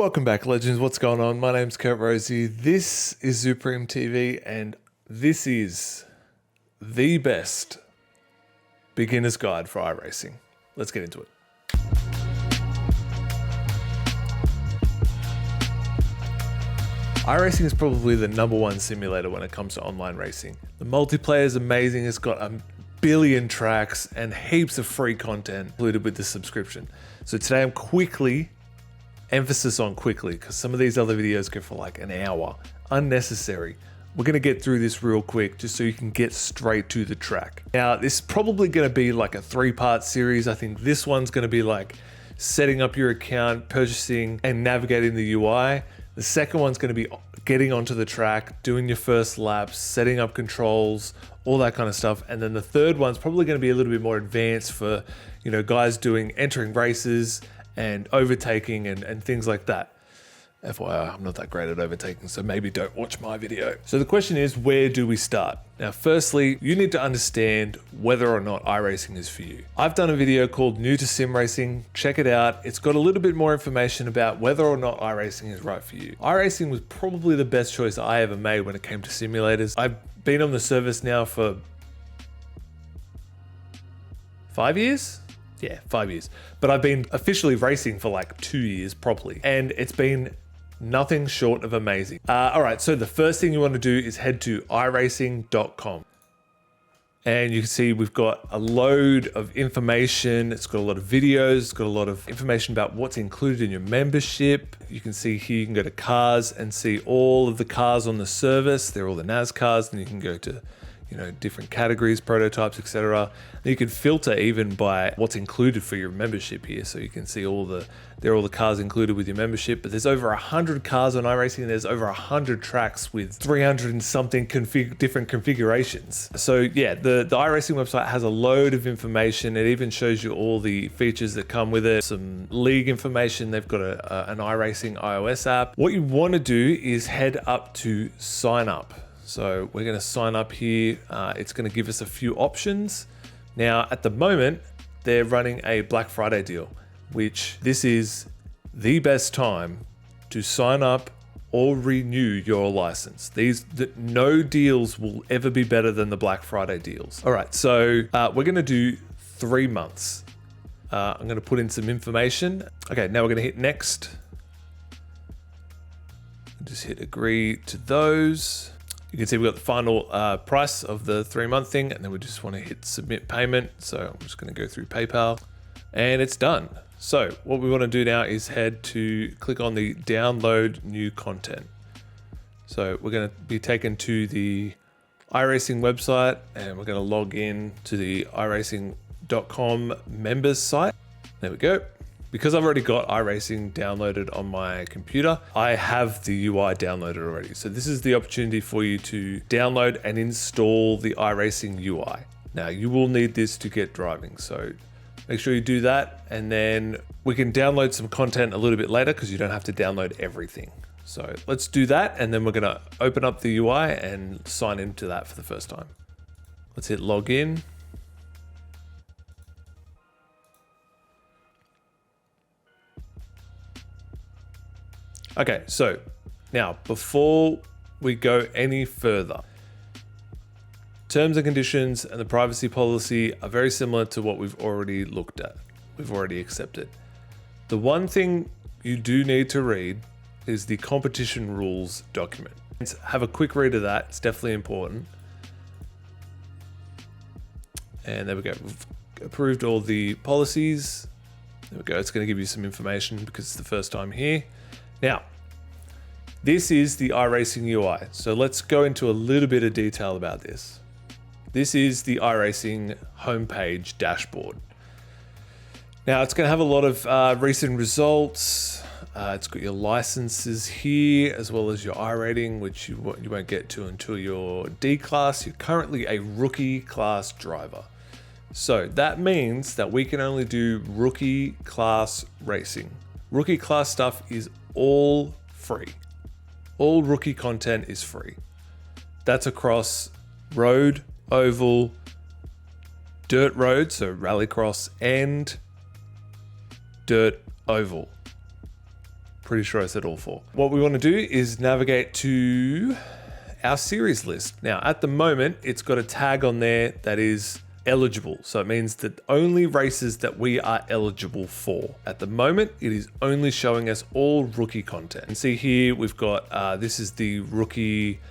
Welcome back, legends. What's going on? My name's Kurt Rosie. This is Supreme TV, and this is the best beginner's guide for iRacing. Let's get into it. iRacing is probably the #1 simulator when it comes to online racing. The multiplayer is amazing. It's got a billion tracks and heaps of free content included with the subscription. So today I'm quickly, emphasis on quickly, because some of these other videos go for like an hour. Unnecessary. We're going to get through this real quick just so you can get straight to the track. Now, this is probably going to be like a 3-part series. I think this one's going to be like setting up your account, purchasing and navigating the UI. The second one's going to be getting onto the track, doing your first laps, setting up controls, all that kind of stuff. And then the third one's probably going to be a little bit more advanced for, you know, guys entering races and overtaking and things like that. FYI, I'm not that great at overtaking, so maybe don't watch my video. So the question is, where do we start? Now, firstly, you need to understand whether or not iRacing is for you. I've done a video called New to Sim Racing. Check it out. It's got a little bit more information about whether or not iRacing is right for you. iRacing was probably the best choice I ever made when it came to simulators. I've been on the service now for 5 years? Yeah, 5 years. But I've been officially racing for like 2 years properly, and it's been nothing short of amazing. All right, so the first thing you want to do is head to iRacing.com. And you can see we've got a load of information. It's got a lot of videos. It's got a lot of information about what's included in your membership. You can see here, you can go to cars and see all of the cars on the service. They're all the NAS cars, and you can go to, you know, different categories, prototypes, etc. You can filter even by what's included for your membership here. So you can see all the cars included with your membership, but there's over 100 cars on iRacing, and there's over 100 tracks with 300 and something different configurations. So yeah, the iRacing website has a load of information. It even shows you all the features that come with it, some league information. They've got an iRacing iOS app. What you want to do is head up to sign up. So we're going to sign up here. It's going to give us a few options. Now, at the moment, they're running a Black Friday deal, which this is the best time to sign up or renew your license. No deals will ever be better than the Black Friday deals. All right, so we're going to do 3 months. I'm going to put in some information. Okay, now we're going to hit next. Just hit agree to those. You can see we've got the final price of the 3-month thing, and then we just want to hit submit payment. So I'm just going to go through PayPal, and it's done. So what we want to do now is click on the download new content. So we're going to be taken to the iRacing website, and we're going to log in to the iRacing.com members site. There we go. Because I've already got iRacing downloaded on my computer, I have the UI downloaded already. So this is the opportunity for you to download and install the iRacing UI. Now, you will need this to get driving, so make sure you do that, and then we can download some content a little bit later because you don't have to download everything. So let's do that, and then we're gonna open up the UI and sign into that for the first time. Let's hit login. Okay, so now before we go any further, terms and conditions and the privacy policy are very similar to what we've already looked at. We've already accepted. The one thing you do need to read is the competition rules document. Have a quick read of that. It's definitely important. And there we go. We've approved all the policies. There we go. It's going to give you some information because it's the first time here. Now, this is the iRacing UI. So let's go into a little bit of detail about this. This is the iRacing homepage dashboard. Now, it's going to have a lot of recent results. It's got your licenses here, as well as your iRating, which you won't get to until your D class. You're currently a rookie class driver. So that means that we can only do rookie class racing. Rookie class stuff is all free. All rookie content is free. That's across road, oval, dirt road, so rallycross, and dirt oval. pretty sure I said all 4. What we want to do is navigate to our series list. Now, at the moment, it's got a tag on there that is eligible. So it means that only races that we are eligible for. At the moment, it is only showing us all rookie content. And see here, we've got, this is the rookie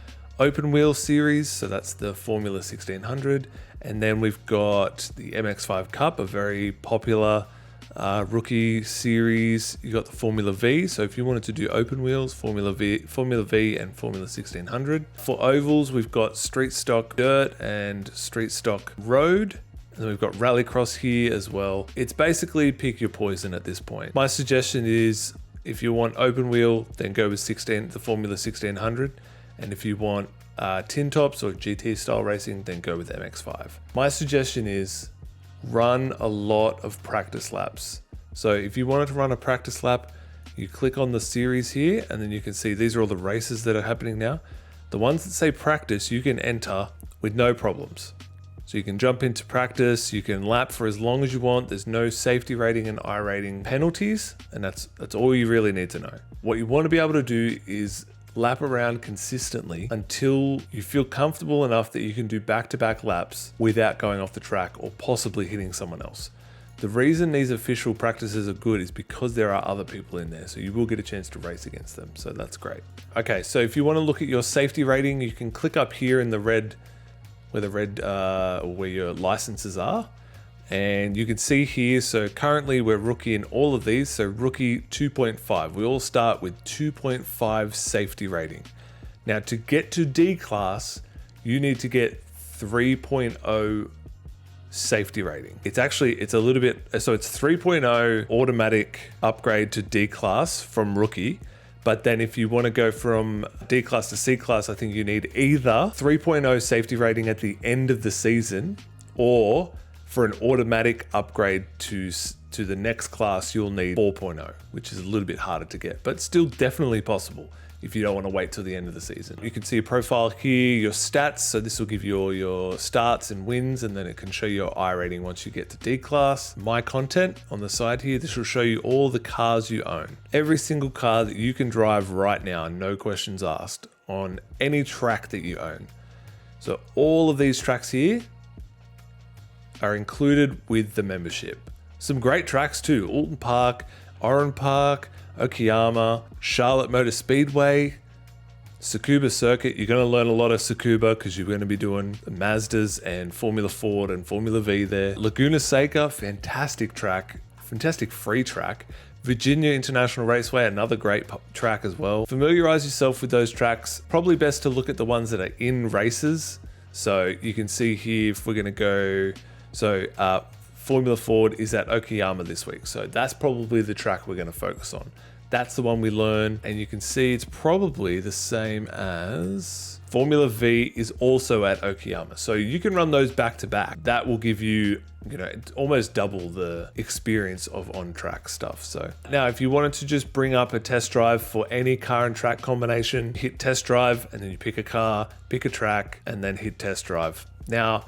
open wheel series. So that's the Formula 1600. And then we've got the MX5 Cup, a very popular rookie series. You got the Formula V. So if you wanted to do open wheels, Formula V and Formula 1600. For ovals, we've got Street Stock Dirt and Street Stock Road. And then we've got Rallycross here as well. It's basically pick your poison at this point. My suggestion is if you want open wheel, then go with the Formula 1600. And if you want tin tops or GT style racing, then go with MX5. My suggestion is run a lot of practice laps. So if you wanted to run a practice lap, you click on the series here and then you can see these are all the races that are happening now. The ones that say practice, you can enter with no problems. So you can jump into practice, you can lap for as long as you want. There's no safety rating and iRating penalties, and that's all you really need to know. What you want to be able to do is lap around consistently until you feel comfortable enough that you can do back-to-back laps without going off the track or possibly hitting someone else. The reason these official practices are good is because there are other people in there, so you will get a chance to race against them, so that's great. Okay, so if you want to look at your safety rating, you can click up here in the red, where your licenses are. And you can see here, so currently we're rookie in all of these, so rookie 2.5. We all start with 2.5 safety rating. Now to get to D class, you need to get 3.0 safety rating. It's a little bit, so it's 3.0 automatic upgrade to D class from rookie. But then if you want to go from D class to C class, I think you need either 3.0 safety rating at the end of the season, or for an automatic upgrade to the next class, you'll need 4.0, which is a little bit harder to get, but still definitely possible if you don't want to wait till the end of the season. You can see your profile here, your stats. So this will give you all your starts and wins, and then it can show you your iRating once you get to D class. My content on the side here, this will show you all the cars you own. Every single car that you can drive right now, no questions asked, on any track that you own. So all of these tracks here are included with the membership. Some great tracks too: Alton Park, Oran Park, Okayama, Charlotte Motor Speedway, Tsukuba Circuit. You're going to learn a lot of Tsukuba because you're going to be doing Mazdas and Formula Ford and Formula V there. Laguna Seca, fantastic track, fantastic free track. Virginia International Raceway, another great track as well. Familiarize yourself with those tracks. Probably best to look at the ones that are in races. So you can see here, if we're going to go, Formula Ford is at Okayama this week. So that's probably the track we're going to focus on. That's the one we learn. And you can see it's probably the same as Formula V is also at Okayama. So you can run those back to back. That will give you, almost double the experience of on-track stuff. So now if you wanted to just bring up a test drive for any car and track combination, hit test drive, and then you pick a car, pick a track, and then hit test drive. Now,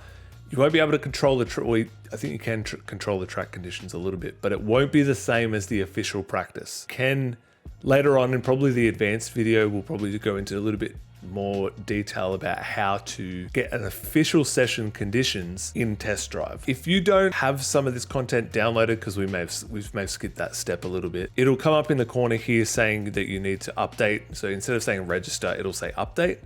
you won't be able to control I think you can control the track conditions a little bit, but it won't be the same as the official practice. Later on in probably the advanced video, we'll probably go into a little bit more detail about how to get an official session conditions in test drive. If you don't have some of this content downloaded, because we may have skipped that step a little bit, it'll come up in the corner here saying that you need to update. So instead of saying register, it'll say update.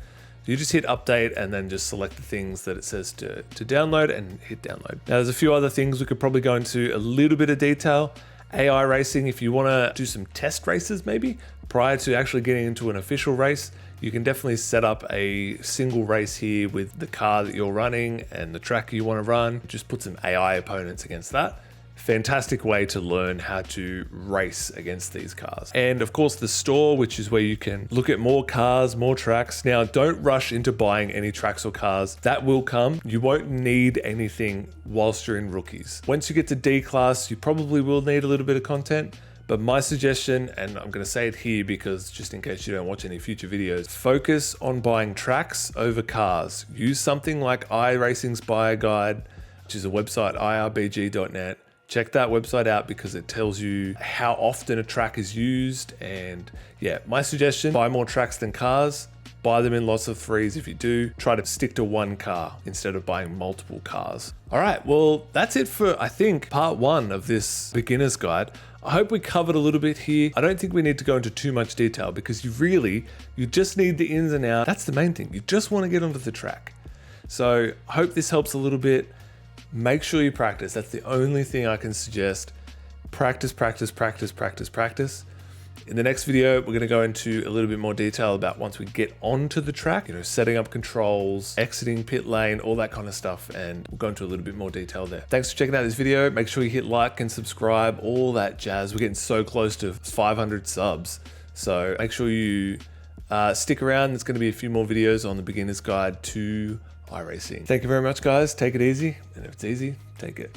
You just hit update and then just select the things that it says to download and hit download. Now there's a few other things we could probably go into a little bit of detail. iRacing, if you want to do some test races maybe prior to actually getting into an official race, you can definitely set up a single race here with the car that you're running and the track you want to run. Just put some AI opponents against that. Fantastic way to learn how to race against these cars. And of course the store, which is where you can look at more cars, more tracks. Now don't rush into buying any tracks or cars. That will come. You won't need anything whilst you're in rookies. Once you get to D class, you probably will need a little bit of content. But my suggestion, and I'm going to say it here because just in case you don't watch any future videos, focus on buying tracks over cars. Use something like iRacing's Buyer Guide, which is a website, irbg.net. check that website out because it tells you how often a track is used. And yeah, my suggestion, buy more tracks than cars. Buy them in lots of threes. If you do, try to stick to one car instead of buying multiple cars. All right, well, that's it for, I think, part 1 of this beginner's guide. I hope we covered a little bit here. I don't think we need to go into too much detail because you just need the ins and outs. That's the main thing. You just want to get onto the track. So I hope this helps a little bit. Make sure you practice. That's the only thing I can suggest. Practice, practice, practice, practice, practice. In the next video, we're going to go into a little bit more detail about once we get onto the track, setting up controls, exiting pit lane, all that kind of stuff. And we'll go into a little bit more detail there. Thanks for checking out this video. Make sure you hit like and subscribe, all that jazz. We're getting so close to 500 subs. So make sure you stick around. There's going to be a few more videos on the beginner's guide to iRacing. Thank you very much, guys. Take it easy. And if it's easy, take it.